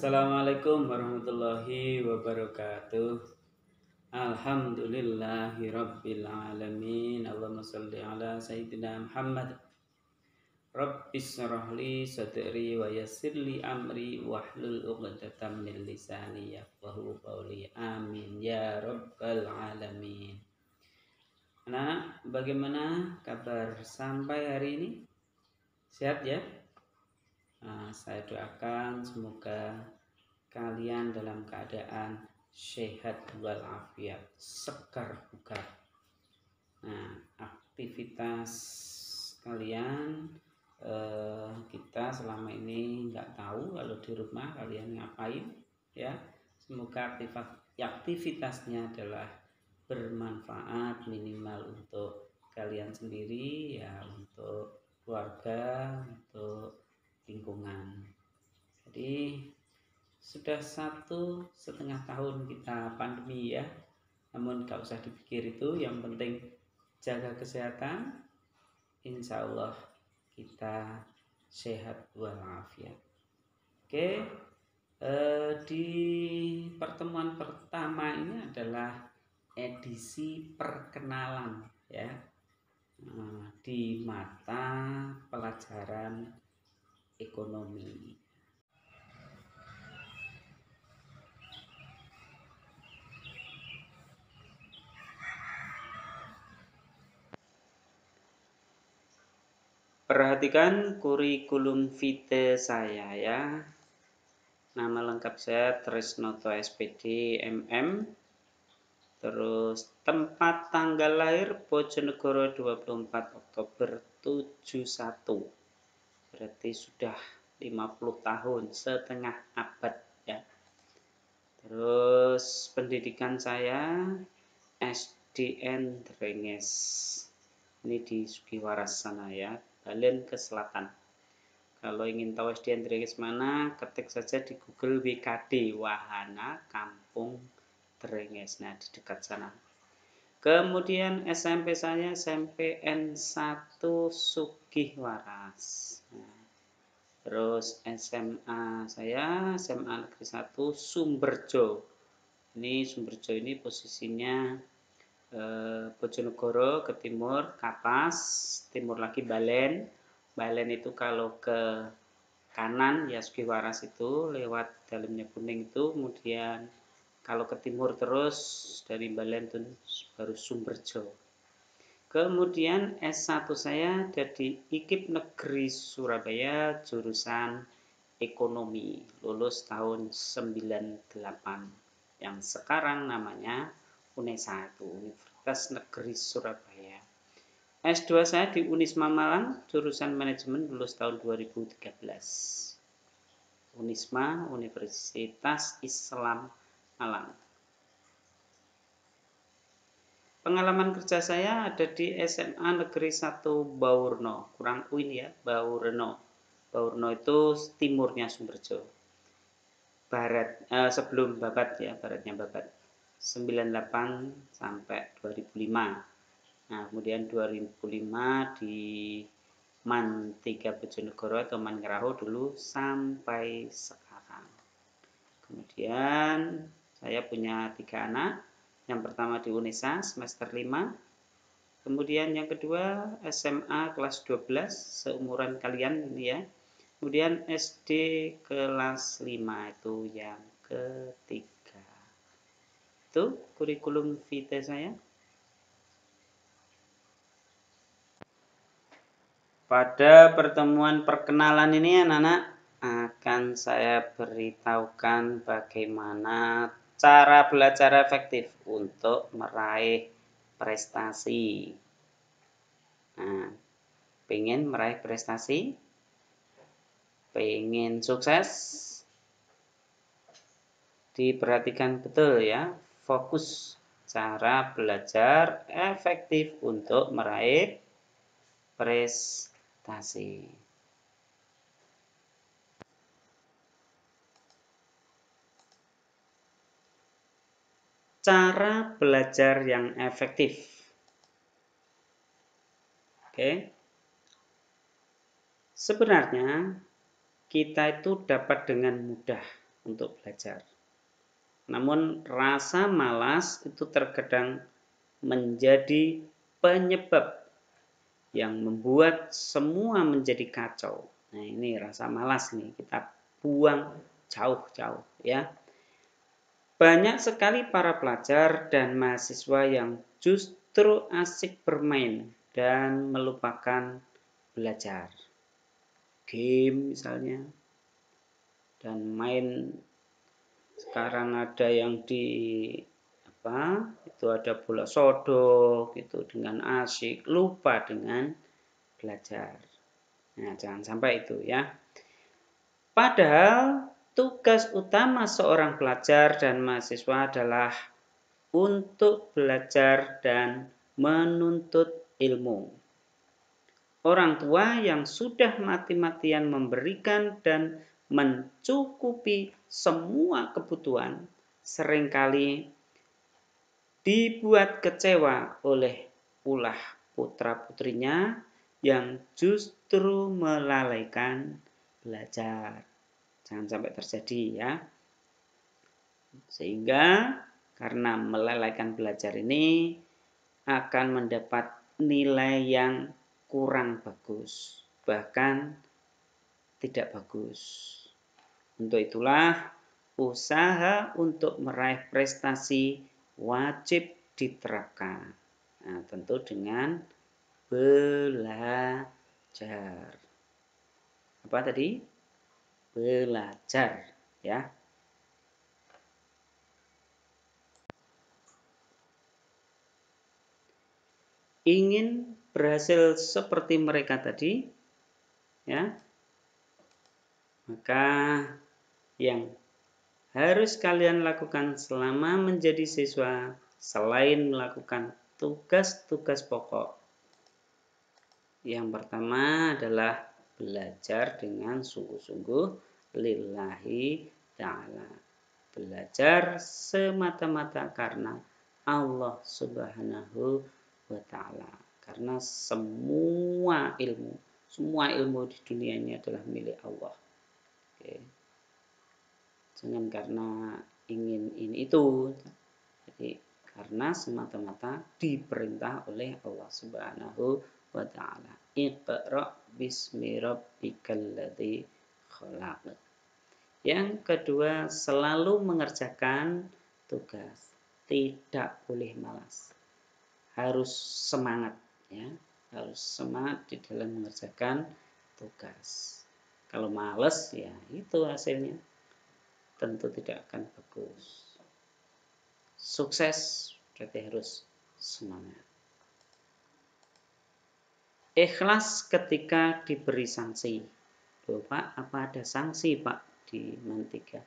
Assalamualaikum warahmatullahi wabarakatuh. Alhamdulillahirabbil alamin. Allahumma shalli ala sayyidina Muhammad. Rabbis shrah li sadri wa yassir li amri wahlul 'uqdatam min lisani yafqahu qawli. Amin ya rabbal alamin. Nah, bagaimana kabar sampai hari ini? Sehat ya? Saya doakan semoga kalian dalam keadaan sehat walafiat, segar bugar. Nah, aktivitas kalian kita selama ini nggak tahu kalau di rumah kalian ngapain ya. Semoga aktivitasnya adalah bermanfaat minimal untuk kalian sendiri ya, untuk keluarga, untuk lingkungan. Jadi sudah 1,5 tahun kita pandemi ya, namun gak usah dipikir itu, yang penting jaga kesehatan, insya Allah kita sehat walafiat. Oke, di pertemuan pertama ini adalah edisi perkenalan ya, di mata pelajaran ekonomi. Perhatikan kurikulum vitae saya ya. Nama lengkap saya Trisnoto SPD MM. Terus tempat tanggal lahir Bojonegoro 24 Oktober 71. Berarti sudah 50 tahun, setengah abad ya. Terus pendidikan saya SDN Drenges. Ini di Sugiwaras sana ya, Balen ke selatan. Kalau ingin tahu SDN Drenges mana, ketik saja di Google WKD Wahana Kampung Drenges. Nah, di dekat sana. Kemudian SMP saya SMP N1 Sugiwaras. Nah, terus SMA saya SMA Negeri 1 Sumberjo. Ini Sumberjo ini posisinya Bojonegoro ke timur, Kapas, timur lagi Balen. Balen itu kalau ke kanan ya Sugiwaras itu lewat Dalemnya Kuning itu, kemudian kalau ke timur terus dari Balen itu baru Sumberjo. Kemudian S1 saya dari IKIP Negeri Surabaya jurusan Ekonomi, lulus tahun 98 yang sekarang namanya UNESA itu Universitas Negeri Surabaya. S2 saya di Unisma Malang jurusan Manajemen, lulus tahun 2013. Unisma Universitas Islam Malang. Pengalaman kerja saya ada di SMA Negeri 1 Baurno, kurang UIN ya, Baurno. Baurno itu timurnya Sumberjo. Barat sebelum Babat ya, baratnya Babat. 98 sampai 2005. Nah, kemudian 2005 di Man 3 Bojonegoro atau Man Ngeraho dulu sampai sekarang. Kemudian saya punya 3 anak. Yang pertama di UNESA semester 5. Kemudian yang kedua SMA kelas 12, seumuran kalian ini ya. Kemudian SD kelas 5 itu yang ketiga. Itu kurikulum vitae saya. Pada pertemuan perkenalan ini anak-anak akan saya beritahukan bagaimana cara belajar efektif untuk meraih prestasi. Nah, pengen meraih prestasi? Pengen sukses? Diperhatikan betul ya, fokus cara belajar efektif untuk meraih prestasi. Cara belajar yang efektif. Oke. Sebenarnya kita itu dapat dengan mudah untuk belajar. Namun rasa malas itu terkadang menjadi penyebab yang membuat semua menjadi kacau. Nah, ini rasa malas nih, kita buang jauh-jauh ya. Banyak sekali para pelajar dan mahasiswa yang justru asik bermain dan melupakan belajar. Game misalnya, dan main. Sekarang ada yang itu ada bola sodok gitu dengan asyik, lupa dengan belajar. Nah, jangan sampai itu ya. Padahal tugas utama seorang pelajar dan mahasiswa adalah untuk belajar dan menuntut ilmu. Orang tua yang sudah mati-matian memberikan dan mencukupi semua kebutuhan seringkali dibuat kecewa oleh ulah putra-putrinya yang justru melalaikan belajar. Jangan sampai terjadi ya. Sehingga karena melalaikan belajar ini akan mendapat nilai yang kurang bagus, bahkan tidak bagus. Untuk itulah usaha untuk meraih prestasi wajib diterapkan. Nah, tentu dengan belajar. Apa tadi? Belajar, ya. Ingin berhasil seperti mereka tadi, ya, maka yang harus kalian lakukan selama menjadi siswa selain melakukan tugas-tugas pokok. Yang pertama adalah belajar dengan sungguh-sungguh lillahi ta'ala. Belajar semata-mata karena Allah Subhanahu wa ta'ala. Karena semua ilmu di dunia ini adalah milik Allah. Oke. Jangan karena ingin ini itu. Jadi karena semata-mata diperintah oleh Allah Subhanahu wa ta'ala. Iqra' bismi rabbikal ladzi khalaq. Yang kedua, selalu mengerjakan tugas. Tidak boleh malas. Harus semangat ya. Harus semangat di dalam mengerjakan tugas. Kalau malas ya itu hasilnya. Tentu tidak akan bagus. Sukses berarti harus semangat. Ikhlas ketika diberi sanksi. Loh, Pak, apa ada sanksi, Pak, di Mantiga?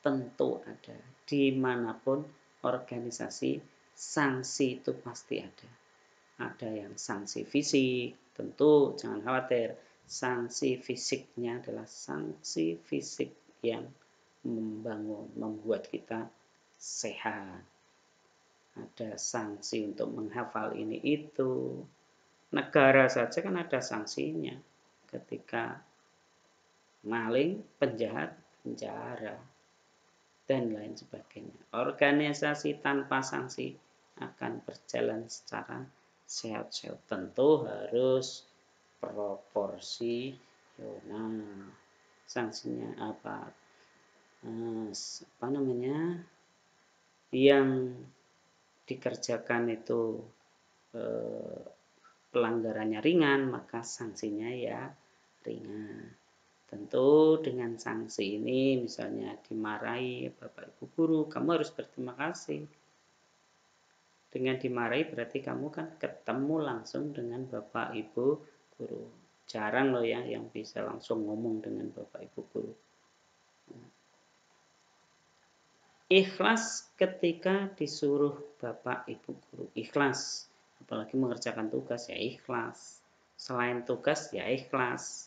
Tentu ada. Dimanapun organisasi, sanksi itu pasti ada. Ada yang sanksi fisik, tentu jangan khawatir. Sanksi fisiknya adalah sanksi fisik yang membangun, membuat kita sehat. Ada sanksi untuk menghafal ini itu. Negara saja kan ada sanksinya. Ketika maling, penjahat, penjara, dan lain sebagainya. Organisasi tanpa sanksi akan berjalan secara sehat-sehat. Tentu harus proporsional. Sanksinya apa? Yang dikerjakan itu pelanggarannya ringan, maka sanksinya ya ringan. Tentu dengan sanksi ini misalnya dimarahi Bapak Ibu guru, kamu harus berterima kasih. Dengan dimarahi berarti kamu kan ketemu langsung dengan Bapak Ibu guru. Jarang loh ya yang bisa langsung ngomong dengan Bapak Ibu guru. Ikhlas ketika disuruh Bapak Ibu guru. Ikhlas. Apalagi mengerjakan tugas ya ikhlas. Selain tugas ya ikhlas.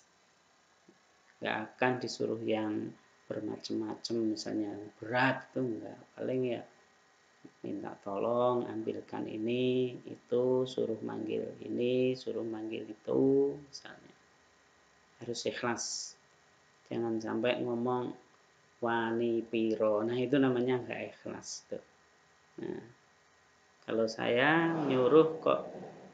Nggak akan disuruh yang bermacam-macam, misalnya berat itu enggak. Paling ya minta tolong ambilkan ini, itu, suruh manggil ini, suruh manggil itu, misalnya. Harus ikhlas. Jangan sampai ngomong, wani piro. Nah, itu namanya nggak ikhlas tuh. Nah, kalau saya nyuruh kok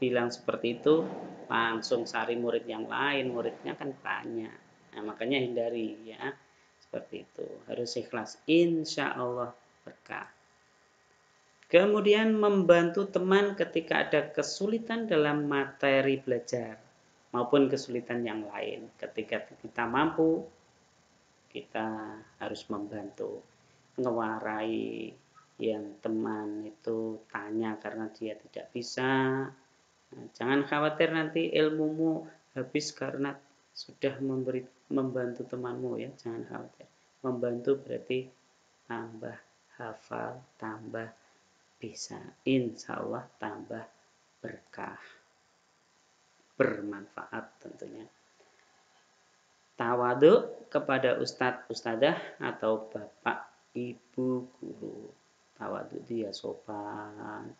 bilang seperti itu, langsung cari murid yang lain, muridnya kan banyak. Nah, makanya hindari ya, seperti itu. Harus ikhlas, insya Allah berkah. Kemudian membantu teman ketika ada kesulitan dalam materi belajar maupun kesulitan yang lain. Ketika kita mampu, kita harus membantu, ngewarai yang teman itu tanya karena dia tidak bisa. Nah, jangan khawatir nanti ilmumu habis karena sudah membantu temanmu ya, jangan khawatir. Membantu berarti tambah hafal, tambah bisa, insya Allah tambah berkah, bermanfaat tentunya. Tawadhu kepada ustadz, ustadzah atau bapak, ibu, guru. Tawadhu dia sopan,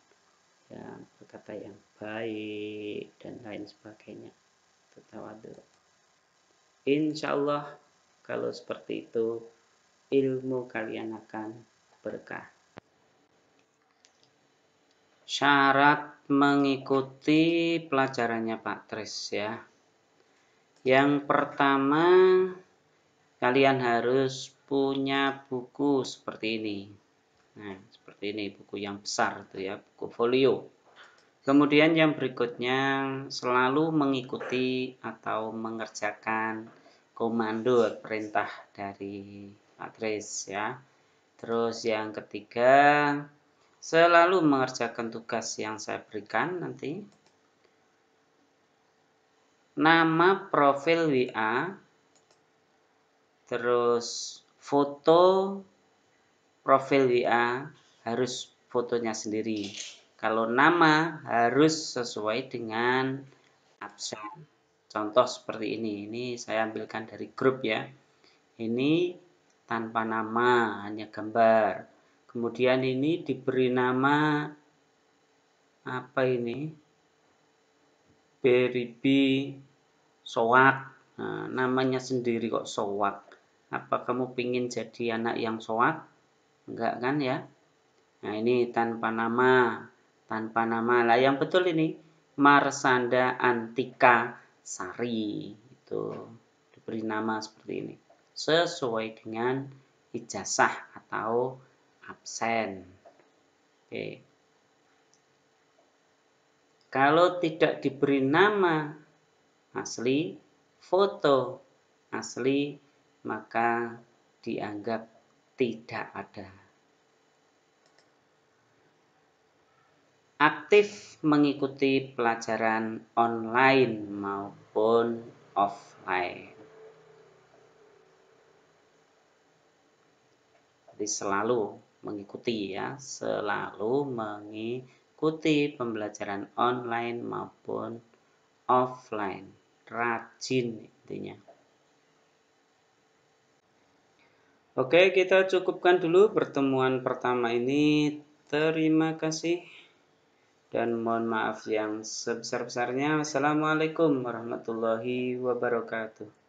yang berkata yang baik dan lain sebagainya. Itu tawadhu. Insya Allah kalau seperti itu ilmu kalian akan berkah. Syarat mengikuti pelajarannya Pak Tris ya. Yang pertama, kalian harus punya buku seperti ini. Nah, seperti ini, buku yang besar itu ya, buku folio. Kemudian yang berikutnya, selalu mengikuti atau mengerjakan komando perintah dari Pak Tris ya. Terus yang ketiga, selalu mengerjakan tugas yang saya berikan nanti. Nama profil WA, terus foto profil WA harus fotonya sendiri. Kalau nama harus sesuai dengan absen. Contoh seperti ini saya ambilkan dari grup ya. Ini tanpa nama, hanya gambar. Kemudian ini diberi nama apa ini? Beribi Soak. Nah, namanya sendiri kok Soak. Apa kamu pingin jadi anak yang soak? Enggak kan ya? Nah, ini tanpa nama. Tanpa nama. Lah yang betul ini Marsanda Antika Sari. Itu diberi nama seperti ini. Sesuai dengan ijazah atau absen. Oke. Kalau tidak diberi nama asli, foto asli, maka dianggap tidak ada. Aktif mengikuti pelajaran online maupun offline. Jadi selalu mengikuti ya, selalu mengikuti pembelajaran online maupun offline. Rajin intinya. Oke, kita cukupkan dulu pertemuan pertama ini. Terima kasih dan mohon maaf yang sebesar-besarnya. Wassalamualaikum warahmatullahi wabarakatuh.